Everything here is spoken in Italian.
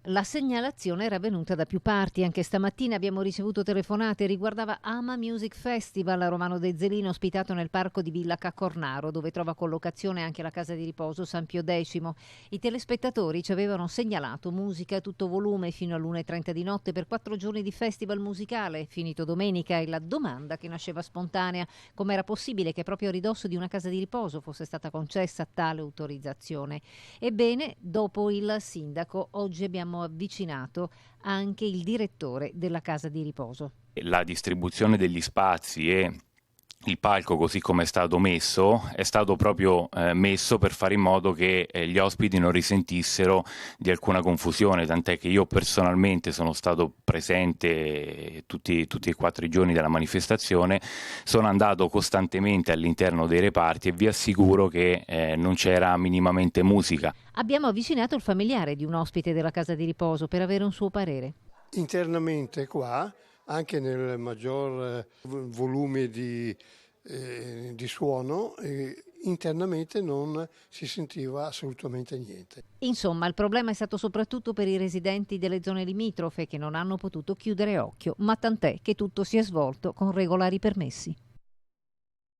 La segnalazione era venuta da più parti, anche stamattina abbiamo ricevuto telefonate, riguardava Ama Music Festival a Romano De Zelino, ospitato nel parco di Villa Cacornaro, dove trova collocazione anche la casa di riposo San Pio X. I telespettatori ci avevano segnalato musica a tutto volume fino all'1:30 di notte per 4 giorni di festival musicale, finito domenica, e la domanda che nasceva spontanea: com'era possibile che proprio a ridosso di una casa di riposo fosse stata concessa tale autorizzazione? Ebbene, dopo il sindaco, oggi abbiamo avvicinato anche il direttore della casa di riposo. La distribuzione degli spazi e il palco, così come è stato messo, è stato proprio messo per fare in modo che gli ospiti non risentissero di alcuna confusione, tant'è che io personalmente sono stato presente tutti e 4 i giorni della manifestazione, sono andato costantemente all'interno dei reparti e vi assicuro che non c'era minimamente musica. Abbiamo avvicinato il familiare di un ospite della casa di riposo per avere un suo parere. Internamente qua, anche nel maggior volume di suono, internamente non si sentiva assolutamente niente. Insomma, il problema è stato soprattutto per i residenti delle zone limitrofe che non hanno potuto chiudere occhio, ma tant'è che tutto si è svolto con regolari permessi.